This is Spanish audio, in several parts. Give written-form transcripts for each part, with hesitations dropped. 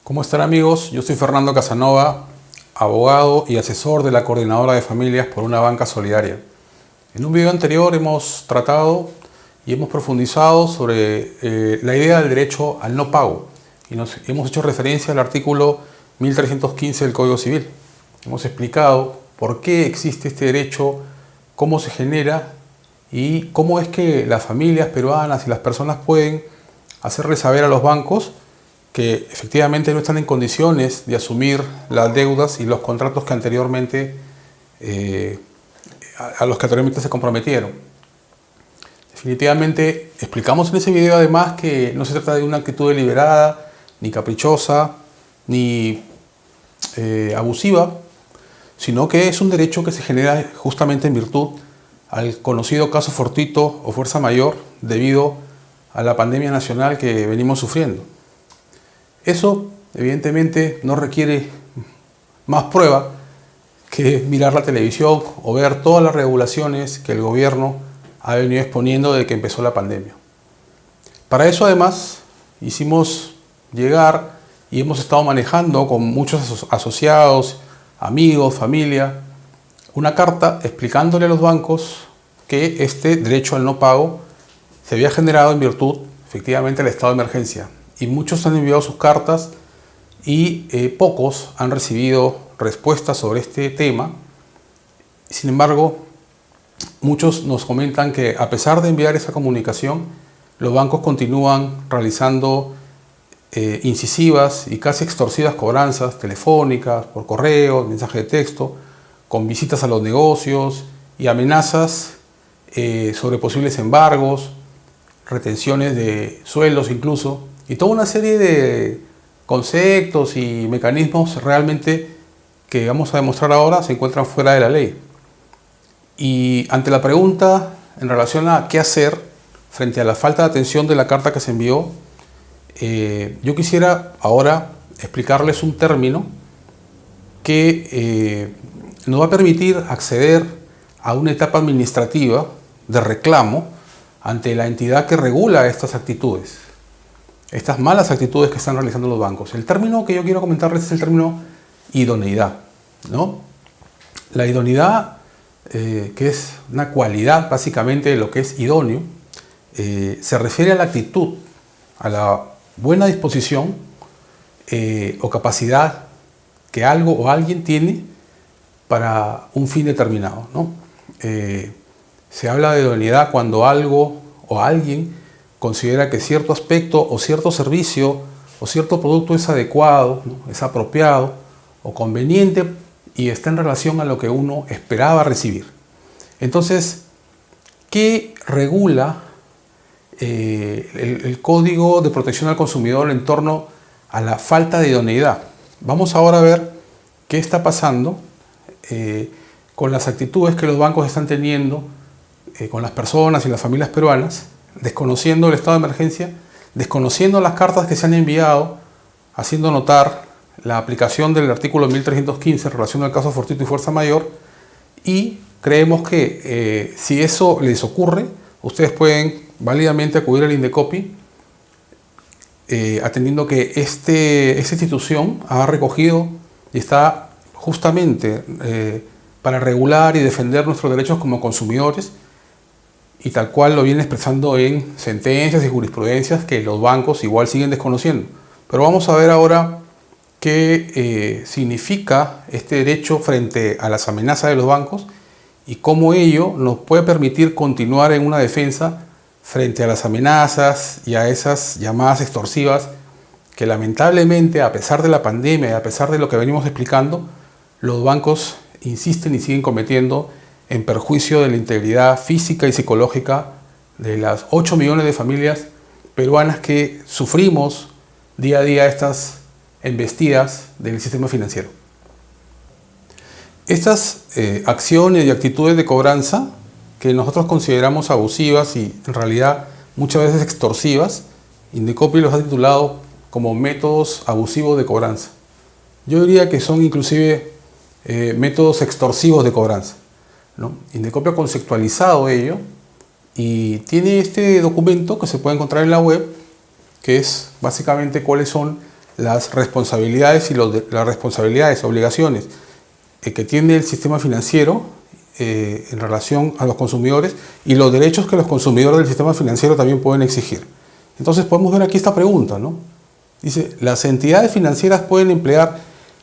¿Cómo están, amigos? Yo soy Fernando Casanova, abogado y asesor de la Coordinadora de Familias por una Banca Solidaria. En un video anterior hemos tratado y hemos profundizado sobre la idea del derecho al no pago y hemos hecho referencia al artículo 1315 del Código Civil. Hemos explicado por qué existe este derecho, cómo se genera y cómo es que las familias peruanas y las personas pueden hacerle saber a los bancos que efectivamente no están en condiciones de asumir las deudas y los contratos que anteriormente a los que anteriormente se comprometieron. Definitivamente explicamos en ese video además que no se trata de una actitud deliberada, ni caprichosa, ni abusiva, sino que es un derecho que se genera justamente en virtud al conocido caso fortuito o fuerza mayor debido a la pandemia nacional que venimos sufriendo. Eso, evidentemente, no requiere más prueba que mirar la televisión o ver todas las regulaciones que el gobierno ha venido exponiendo desde que empezó la pandemia. Para eso, además, hicimos llegar y hemos estado manejando con muchos asociados, amigos, familia, una carta explicándole a los bancos que este derecho al no pago se había generado en virtud, efectivamente, del estado de emergencia. Y muchos han enviado sus cartas y pocos han recibido respuestas sobre este tema. Sin embargo, muchos nos comentan que a pesar de enviar esa comunicación, los bancos continúan realizando incisivas y casi extorsivas cobranzas telefónicas, por correo, mensaje de texto, con visitas a los negocios y amenazas sobre posibles embargos, retenciones de sueldos incluso, y toda una serie de conceptos y mecanismos realmente que vamos a demostrar ahora se encuentran fuera de la ley. Y ante la pregunta en relación a qué hacer frente a la falta de atención de la carta que se envió, yo quisiera ahora explicarles un término que nos va a permitir acceder a una etapa administrativa de reclamo ante la entidad que regula estas actitudes, estas malas actitudes que están realizando los bancos. El término que yo quiero comentarles es el término idoneidad, ¿no? La idoneidad, que es una cualidad básicamente de lo que es idóneo, se refiere a la actitud, a la buena disposición o capacidad que algo o alguien tiene para un fin determinado, ¿no? Se habla de idoneidad cuando algo o alguien considera que cierto aspecto o cierto servicio o cierto producto es adecuado, ¿no? Es apropiado o conveniente y está en relación a lo que uno esperaba recibir. Entonces, ¿qué regula el Código de Protección al Consumidor en torno a la falta de idoneidad? Vamos ahora a ver qué está pasando con las actitudes que los bancos están teniendo con las personas y las familias peruanas, desconociendo el estado de emergencia, desconociendo las cartas que se han enviado, haciendo notar la aplicación del artículo 1315 en relación al caso fortuito y fuerza mayor, y creemos que si eso les ocurre, ustedes pueden válidamente acudir al Indecopi, atendiendo que esta institución ha recogido y está justamente para regular y defender nuestros derechos como consumidores, y tal cual lo viene expresando en sentencias y jurisprudencias que los bancos igual siguen desconociendo. Pero vamos a ver ahora qué significa este derecho frente a las amenazas de los bancos y cómo ello nos puede permitir continuar en una defensa frente a las amenazas y a esas llamadas extorsivas que lamentablemente, a pesar de la pandemia y a pesar de lo que venimos explicando, los bancos insisten y siguen cometiendo en perjuicio de la integridad física y psicológica de las 8 millones de familias peruanas que sufrimos día a día estas embestidas del sistema financiero. Estas acciones y actitudes de cobranza que nosotros consideramos abusivas y en realidad muchas veces extorsivas, Indecopi los ha titulado como métodos abusivos de cobranza. Yo diría que son inclusive métodos extorsivos de cobranza, ¿no? Indecopi ha conceptualizado ello y tiene este documento que se puede encontrar en la web, que es básicamente cuáles son las responsabilidades y las responsabilidades, obligaciones que tiene el sistema financiero en relación a los consumidores y los derechos que los consumidores del sistema financiero también pueden exigir. Entonces podemos ver aquí esta pregunta, ¿no? Dice, las entidades financieras pueden emplear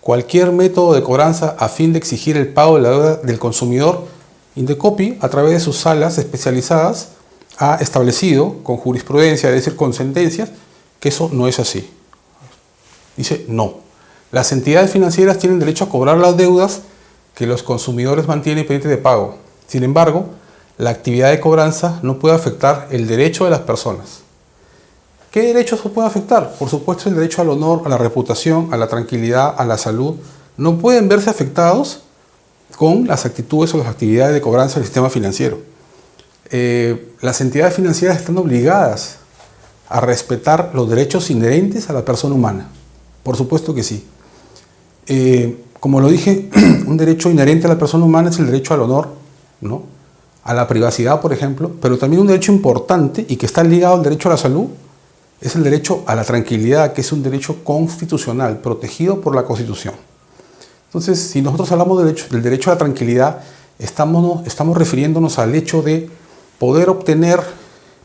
cualquier método de cobranza a fin de exigir el pago de la deuda del consumidor. Indecopi, a través de sus salas especializadas, ha establecido con jurisprudencia, es decir, con sentencias, que eso no es así. Dice, no. Las entidades financieras tienen derecho a cobrar las deudas que los consumidores mantienen pendientes de pago. Sin embargo, la actividad de cobranza no puede afectar el derecho de las personas. ¿Qué derechos se puede afectar? Por supuesto, el derecho al honor, a la reputación, a la tranquilidad, a la salud, no pueden verse afectados con las actitudes o las actividades de cobranza del sistema financiero. Las entidades financieras están obligadas a respetar los derechos inherentes a la persona humana. Por supuesto que sí. Como lo dije, un derecho inherente a la persona humana es el derecho al honor, ¿no? A la privacidad, por ejemplo, pero también un derecho importante y que está ligado al derecho a la salud es el derecho a la tranquilidad, que es un derecho constitucional, protegido por la Constitución. Entonces, si nosotros hablamos del derecho a la tranquilidad, estamos refiriéndonos al hecho de poder obtener,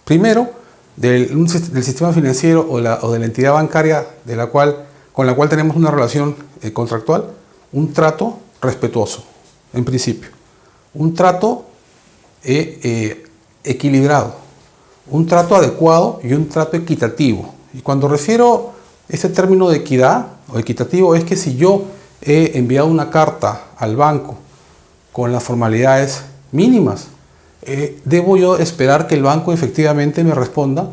primero, del sistema financiero o de la entidad bancaria con la cual tenemos una relación contractual, un trato respetuoso, en principio. Un trato equilibrado. Un trato adecuado y un trato equitativo. Y cuando refiero este término de equidad o equitativo es que si yo he enviado una carta al banco con las formalidades mínimas, debo yo esperar que el banco efectivamente me responda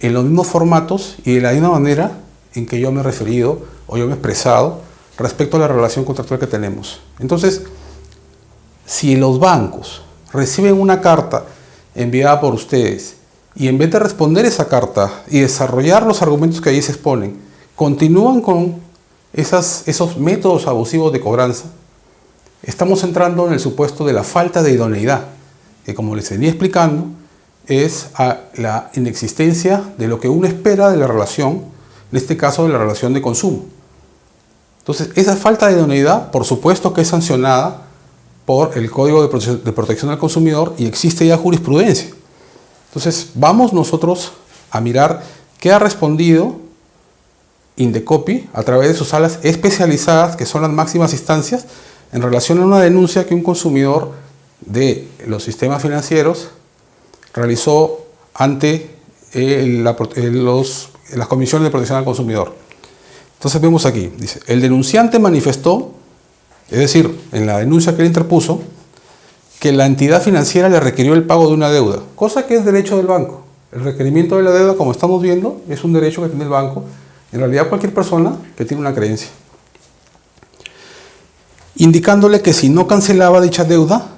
en los mismos formatos y de la misma manera en que yo me he referido o yo me he expresado respecto a la relación contractual que tenemos. Entonces, si los bancos reciben una carta enviada por ustedes y en vez de responder esa carta y desarrollar los argumentos que allí se exponen, continúan con esos métodos abusivos de cobranza, estamos entrando en el supuesto de la falta de idoneidad, que como les venía explicando, es la inexistencia de lo que uno espera de la relación, en este caso de la relación de consumo. Entonces, esa falta de idoneidad, por supuesto que es sancionada por el Código de Protección al Consumidor y existe ya jurisprudencia. Entonces, vamos nosotros a mirar qué ha respondido Indecopi a través de sus salas especializadas, que son las máximas instancias, en relación a una denuncia que un consumidor de los sistemas financieros realizó ante las comisiones de protección al consumidor. Entonces vemos aquí, dice, el denunciante manifestó, es decir, en la denuncia que él interpuso, que la entidad financiera le requirió el pago de una deuda, cosa que es derecho del banco. El requerimiento de la deuda, como estamos viendo, es un derecho que tiene el banco, en realidad cualquier persona que tiene una creencia. Indicándole que si no cancelaba dicha deuda,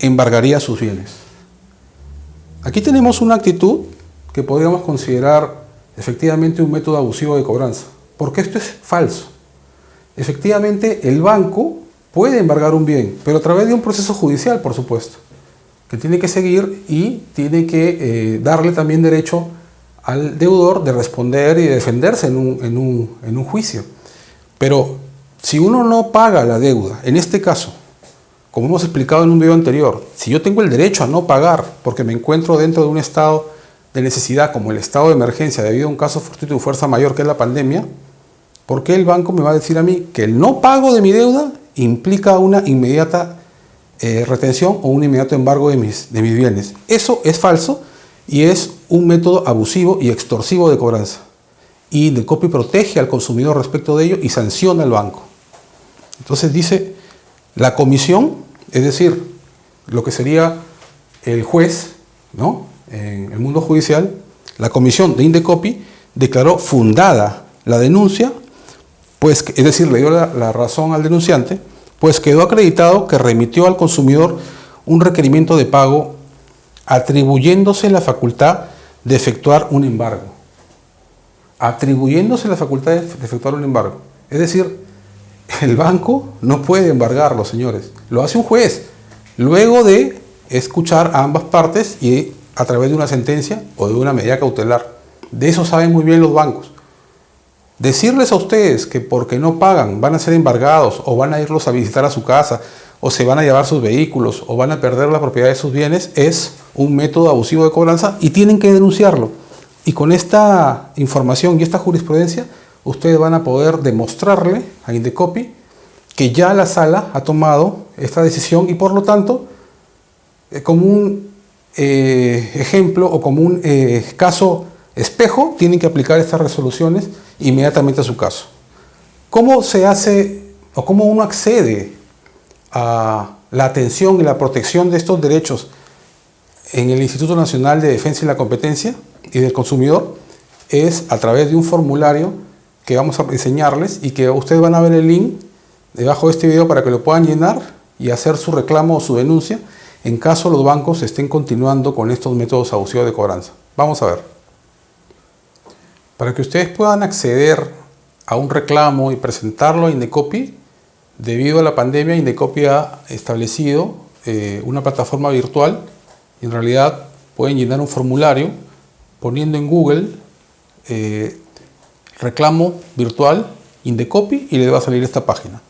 embargaría sus bienes. Aquí tenemos una actitud que podríamos considerar efectivamente un método abusivo de cobranza, porque esto es falso. Efectivamente, el banco puede embargar un bien, pero a través de un proceso judicial, por supuesto, que tiene que seguir y tiene que darle también derecho al deudor de responder y de defenderse en un juicio. Pero si uno no paga la deuda, en este caso, como hemos explicado en un video anterior, si yo tengo el derecho a no pagar porque me encuentro dentro de un estado de necesidad como el estado de emergencia debido a un caso fortuito y fuerza mayor que es la pandemia, ¿por qué el banco me va a decir a mí que el no pago de mi deuda implica una inmediata retención o un inmediato embargo de mis bienes? Eso es falso y es un método abusivo y extorsivo de cobranza. Y Indecopi protege al consumidor respecto de ello y sanciona al banco. Entonces dice, la comisión, es decir, lo que sería el juez, ¿no?, en el mundo judicial, la comisión de Indecopi declaró fundada la denuncia, pues, es decir, le dio la razón al denunciante, pues quedó acreditado que remitió al consumidor un requerimiento de pago atribuyéndose la facultad de efectuar un embargo. Atribuyéndose la facultad de efectuar un embargo. Es decir, el banco no puede embargarlo, señores. Lo hace un juez, luego de escuchar a ambas partes y a través de una sentencia o de una medida cautelar. De eso saben muy bien los bancos. Decirles a ustedes que porque no pagan van a ser embargados o van a irlos a visitar a su casa o se van a llevar sus vehículos o van a perder la propiedad de sus bienes es un método abusivo de cobranza y tienen que denunciarlo. Y con esta información y esta jurisprudencia ustedes van a poder demostrarle a Indecopi que ya la sala ha tomado esta decisión y por lo tanto, como un ejemplo o como un caso espejo, tienen que aplicar estas resoluciones inmediatamente a su caso. ¿Cómo se hace o cómo uno accede a la atención y la protección de estos derechos en el Instituto Nacional de Defensa y la Competencia y del Consumidor? Es a través de un formulario que vamos a enseñarles y que ustedes van a ver el link debajo de este video para que lo puedan llenar y hacer su reclamo o su denuncia en caso los bancos estén continuando con estos métodos abusivos de cobranza. Vamos a ver. Para que ustedes puedan acceder a un reclamo y presentarlo a Indecopi, debido a la pandemia, Indecopi ha establecido una plataforma virtual. En realidad pueden llenar un formulario poniendo en Google reclamo virtual Indecopi y les va a salir esta página.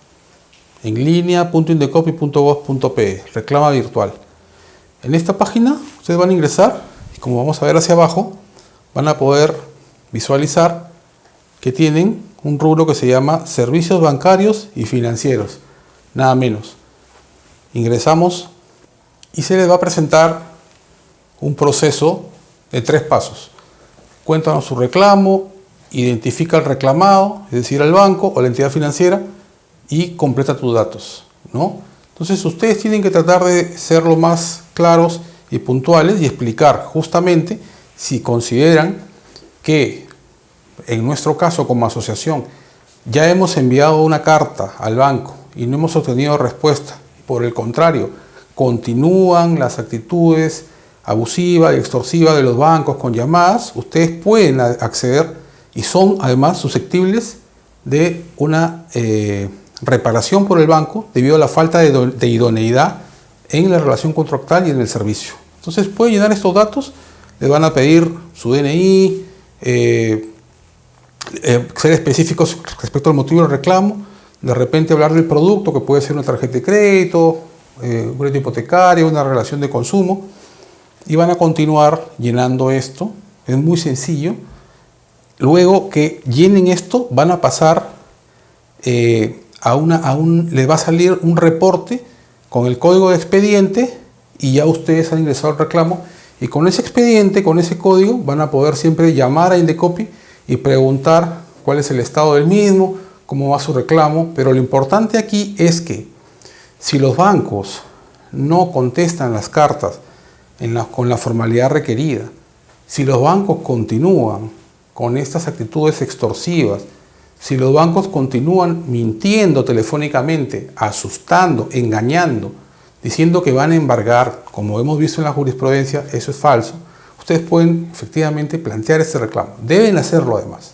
En línea.indecopi.gov.pe, reclama virtual. En esta página ustedes van a ingresar y como vamos a ver hacia abajo, van a poder visualizar que tienen un rubro que se llama servicios bancarios y financieros, nada menos. Ingresamos y se les va a presentar un proceso de 3 pasos. Cuéntanos su reclamo, identifica al reclamado, es decir, al banco o la entidad financiera, y completa tus datos, ¿no? Entonces ustedes tienen que tratar de ser lo más claros y puntuales y explicar justamente si consideran que en nuestro caso como asociación ya hemos enviado una carta al banco y no hemos obtenido respuesta. Por el contrario, continúan las actitudes abusivas y extorsivas de los bancos con llamadas, ustedes pueden acceder y son además susceptibles de una reparación por el banco debido a la falta de idoneidad en la relación contractual y en el servicio. Entonces pueden llenar estos datos, les van a pedir su DNI, ser específicos respecto al motivo del reclamo, de repente hablar del producto que puede ser una tarjeta de crédito, un crédito hipotecario, una relación de consumo, y van a continuar llenando esto. Es muy sencillo. Luego que llenen esto van a pasar les va a salir un reporte con el código de expediente y ya ustedes han ingresado el reclamo y con ese expediente, con ese código van a poder siempre llamar a Indecopi y preguntar cuál es el estado del mismo, cómo va su reclamo, pero lo importante aquí es que si los bancos no contestan las cartas con la formalidad requerida, si los bancos continúan con estas actitudes extorsivas, si los bancos continúan mintiendo telefónicamente, asustando, engañando, diciendo que van a embargar, como hemos visto en la jurisprudencia, eso es falso, ustedes pueden efectivamente plantear este reclamo. Deben hacerlo además,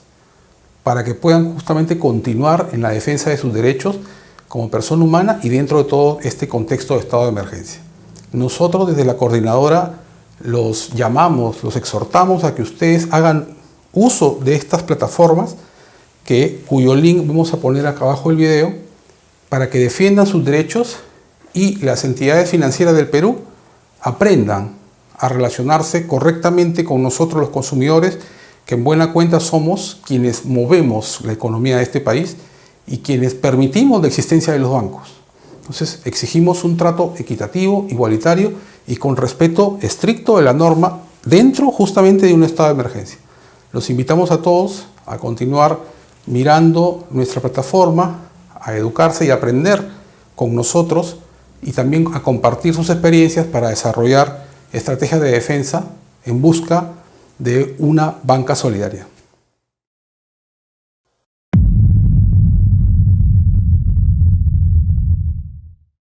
para que puedan justamente continuar en la defensa de sus derechos como persona humana y dentro de todo este contexto de estado de emergencia. Nosotros desde la coordinadora los llamamos, los exhortamos a que ustedes hagan uso de estas plataformas cuyo link vamos a poner acá abajo del video para que defiendan sus derechos y las entidades financieras del Perú aprendan a relacionarse correctamente con nosotros los consumidores, que en buena cuenta somos quienes movemos la economía de este país y quienes permitimos la existencia de los bancos. Entonces exigimos un trato equitativo, igualitario y con respeto estricto de la norma dentro justamente de un estado de emergencia. Los invitamos a todos a continuar mirando nuestra plataforma, a educarse y aprender con nosotros y también a compartir sus experiencias para desarrollar estrategias de defensa en busca de una banca solidaria.